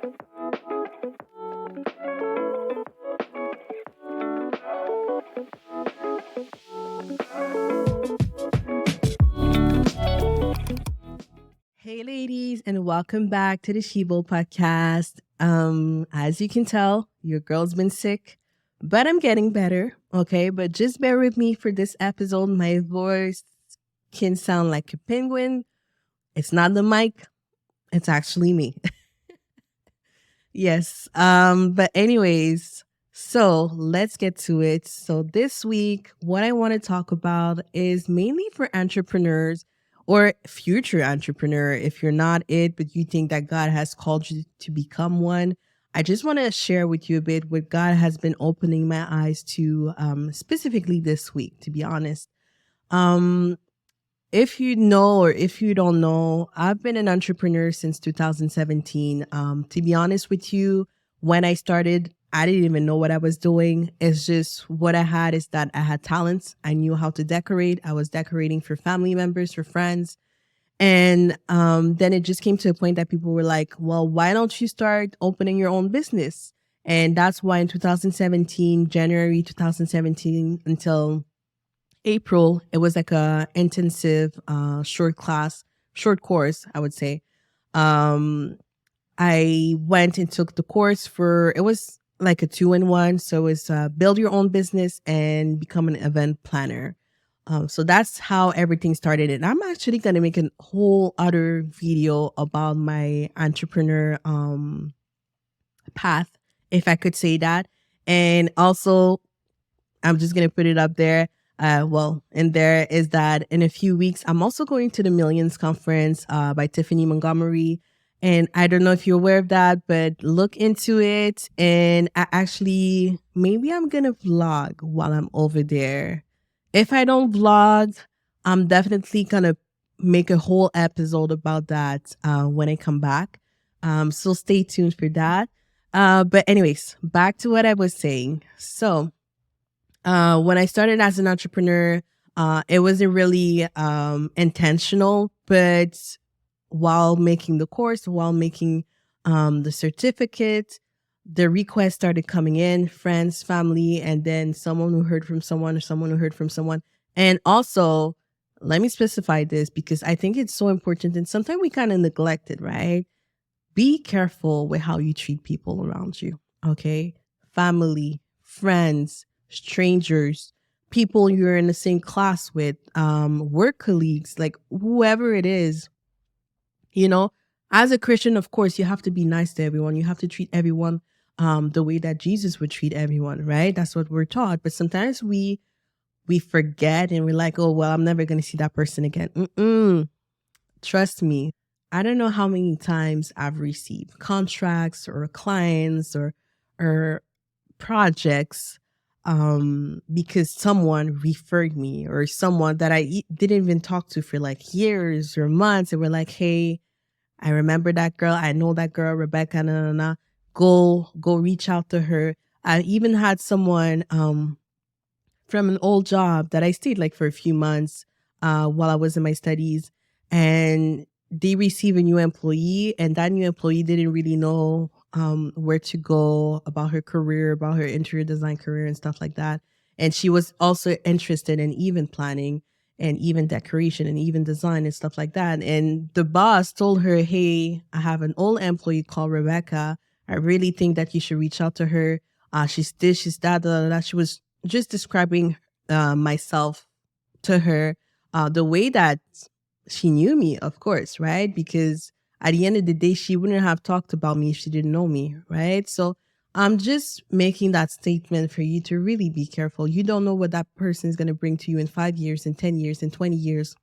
Hey, ladies, and welcome back to the Shivo podcast. As you can tell, your girl's been sick, but I'm getting better. Okay, but just bear with me for this episode. My voice can sound like a penguin. It's not the mic, it's actually me. Yes. But anyways, so let's get to it. So this week, what I want to talk about is mainly for entrepreneurs or future entrepreneur. If you're not it, but you think that God has called you to become one, I just want to share with you a bit what God has been opening my eyes to, specifically this week, to be honest. Um, if you know or if you don't know, I've been an entrepreneur since 2017. To be honest with you, when I started, I didn't even know what I was doing. It's just what I had is that I had talents. I knew how to decorate. I was decorating for family members, for friends. And then it just came to a point that people were like, well, why don't you start opening your own business? And that's why in 2017, January 2017 until April, it was like a intensive short course, I would say. Um, I went and took the course it was like a 2-in-1. So it was build your own business and become an event planner. So that's how everything started. And I'm actually going to make a whole other video about my entrepreneur path, if I could say that. And also, I'm just going to put it up there. In there is that in a few weeks, I'm also going to the Millions Conference by Tiffany Montgomery. And I don't know if you're aware of that, but look into it. And maybe I'm going to vlog while I'm over there. If I don't vlog, I'm definitely going to make a whole episode about that when I come back. So stay tuned for that. But anyways, back to what I was saying. So when I started as an entrepreneur, it wasn't really intentional, but while making the course, while making the certificate, the requests started coming in, friends, family, and then someone who heard from someone or someone who heard from someone. And also, let me specify this because I think it's so important and sometimes we kind of neglect it, right? Be careful with how you treat people around you, okay? Family, friends, strangers, people you're in the same class with, work colleagues, like whoever it is, as a Christian, of course, you have to be nice to everyone. You have to treat everyone the way that Jesus would treat everyone, right? That's what we're taught. But sometimes we forget and we're like, oh, well, I'm never going to see that person again. Trust me. I don't know how many times I've received contracts or clients or projects because someone referred me or someone that I didn't even talk to for like years or months. And we're like, hey, I remember that girl. I know that girl, Rebecca, Go reach out to her. I even had someone from an old job that I stayed like for a few months while I was in my studies. And they receive a new employee, and that new employee didn't really know where to go about her career, about her interior design career and stuff like that. And she was also interested in event planning and even decoration and even design and stuff like that. And the boss told her, hey, I have an old employee called Rebecca. I really think that you should reach out to her. She's this, she's that, da, da, da. She was just describing myself to her the way that she knew me, of course, right? Because at the end of the day, she wouldn't have talked about me if she didn't know me, right? So I'm just making that statement for you to really be careful. You don't know what that person is going to bring to you in 5 years, in 10 years, in 20 years.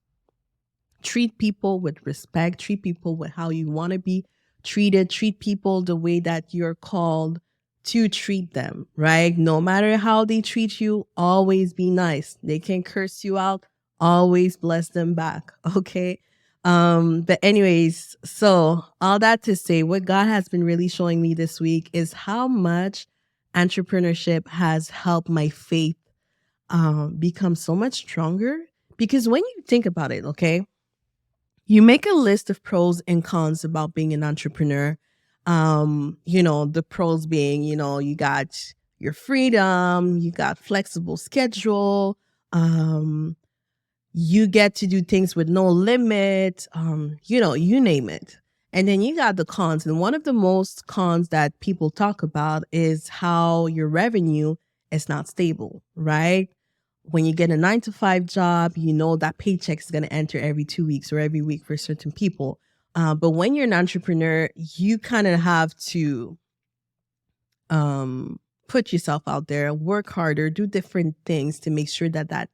Treat people with respect. Treat people with how you want to be treated. Treat people the way that you're called to treat them, right? No matter how they treat you, always be nice. They can curse you out. Always bless them back, okay? But anyways, so all that to say, what God has been really showing me this week is how much entrepreneurship has helped my faith become so much stronger. Because when you think about it, okay, you make a list of pros and cons about being an entrepreneur. The pros being, you got your freedom, you got flexible schedule, you get to do things with no limit, you name it. And then you got the cons. And one of the most cons that people talk about is how your revenue is not stable, right? When you get a 9 to 5 job, you know that paycheck is going to enter every 2 weeks or every week for certain people. But when you're an entrepreneur, you kind of have to put yourself out there, work harder, do different things to make sure that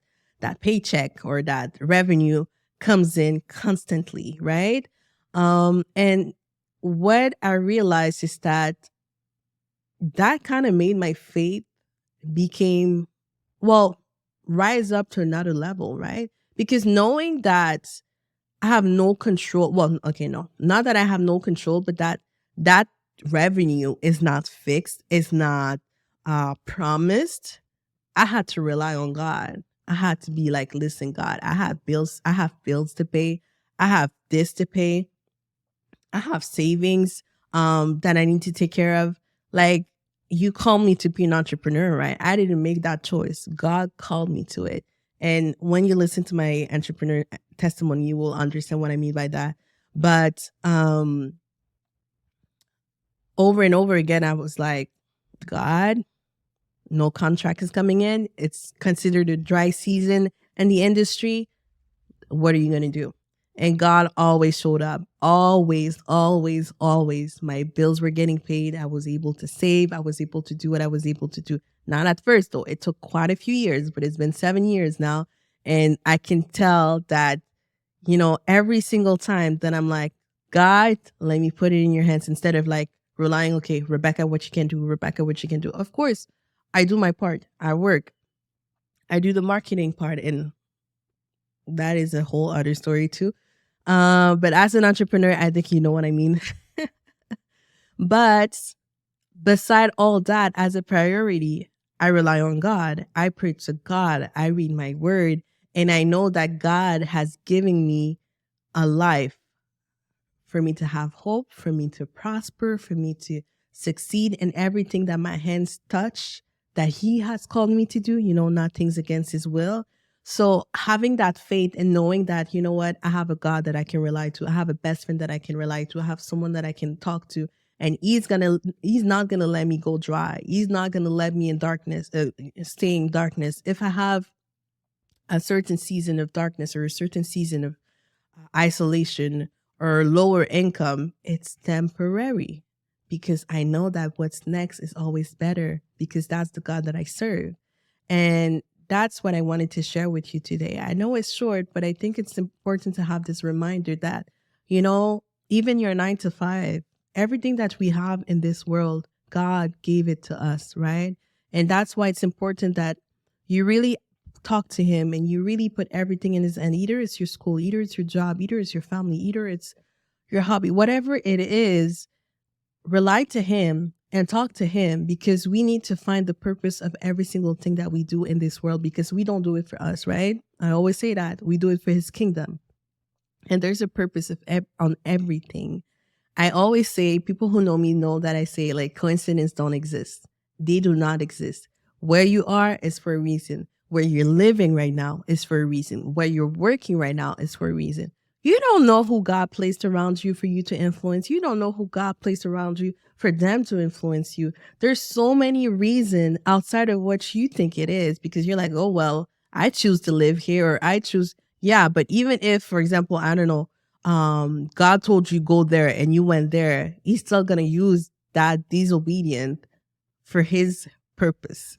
paycheck or that revenue comes in constantly, right? And what I realized is that kind of made my faith rise up to another level, right? Because knowing that I have no control, not that I have no control, but that revenue is not fixed, it's not promised. I had to rely on God. I had to be like, listen, God, I have bills to pay. I have this to pay. I have savings that I need to take care of. Like, you called me to be an entrepreneur, right? I didn't make that choice. God called me to it. And when you listen to my entrepreneur testimony, you will understand what I mean by that. But over and over again, I was like, God, no contract is coming in. It's considered a dry season in the industry. What are you going to do? And God always showed up. Always, always, always. My bills were getting paid. I was able to save. I was able to do what I was able to do. Not at first, though. It took quite a few years, but it's been 7 years now. And I can tell that, every single time that I'm like, God, let me put it in your hands, instead of like relying, okay, Rebecca, what you can do, Rebecca, what you can do. Of course, I do my part. I work. I do the marketing part, and that is a whole other story too. But as an entrepreneur, I think you know what I mean. But beside all that, as a priority, I rely on God. I pray to God. I read my word. And I know that God has given me a life for me to have hope, for me to prosper, for me to succeed in everything that my hands touch, that He has called me to do, not things against His will. So having that faith and knowing that, you know what, I have a God that I can rely to. I have a best friend that I can rely to. I have someone that I can talk to. And He's not going to let me go dry. He's not going to let me in darkness, stay in darkness. If I have a certain season of darkness or a certain season of isolation or lower income, it's temporary, because I know that what's next is always better, because that's the God that I serve. And that's what I wanted to share with you today. I know it's short, but I think it's important to have this reminder that, even your 9 to 5, everything that we have in this world, God gave it to us, right? And that's why it's important that you really talk to Him and you really put everything in His hand. Either it's your school, either it's your job, either it's your family, either it's your hobby, whatever it is, rely to Him and talk to Him, because we need to find the purpose of every single thing that we do in this world, because we don't do it for us, right? I always say that we do it for His kingdom. And there's a purpose on everything. I always say, people who know me know that I say, like, coincidence don't exist. They do not exist. Where you are is for a reason. Where you're living right now is for a reason. Where you're working right now is for a reason. You don't know who God placed around you for you to influence. You don't know who God placed around you for them to influence you. There's so many reasons outside of what you think it is, because you're like, oh, well, I choose to live here, or I choose. Yeah, but even if, for example, I don't know, God told you go there and you went there, He's still going to use that disobedient for His purpose.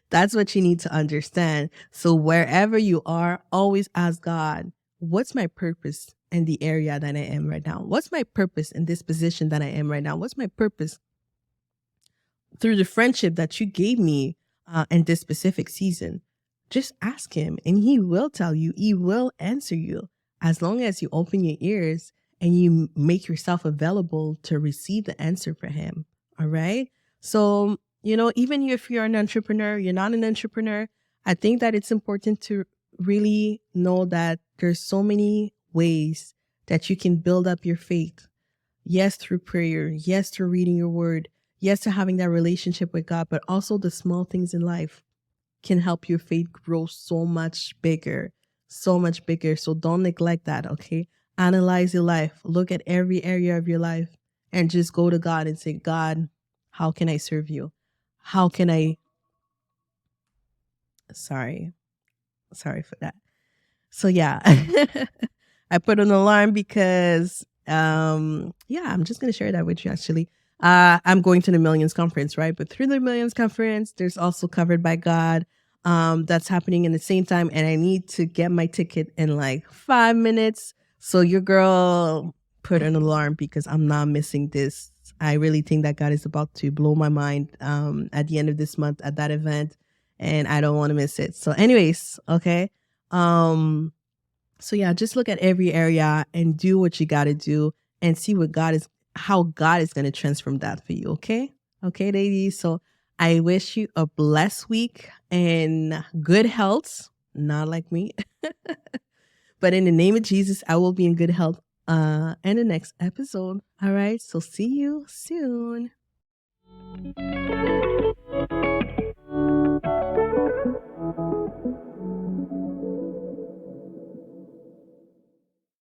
That's what you need to understand. So wherever you are, always ask God, what's my purpose in the area that I am right now? What's my purpose in this position that I am right now? What's my purpose through the friendship that you gave me in this specific season? Just ask Him and He will tell you. He will answer you, as long as you open your ears and you make yourself available to receive the answer for Him. All right? So, even if you're an entrepreneur, you're not an entrepreneur, I think that it's important to really know that there's so many ways that you can build up your faith. Yes, through prayer. Yes, through reading your word. Yes, to having that relationship with God, but also the small things in life can help your faith grow so much bigger, so much bigger. So don't neglect that, okay? Analyze your life, look at every area of your life, and just go to God and say, God, how can I serve you? How can I, sorry, sorry for that. So yeah, I put an alarm because yeah, I'm just gonna share that with you actually. I'm going to the Millions Conference, right? But through the Millions Conference, there's also Covered by God. That's happening in the same time, and I need to get my ticket in like 5 minutes. So your girl put an alarm because I'm not missing this. I really think that God is about to blow my mind at the end of this month at that event, and I don't want to miss it. So, anyways, okay. Um, so yeah, just look at every area and do what you got to do and see how God is going to transform that for you. Okay. Okay, ladies. So I wish you a blessed week and good health, not like me, but in the name of Jesus, I will be in good health, in the next episode. All right. So see you soon.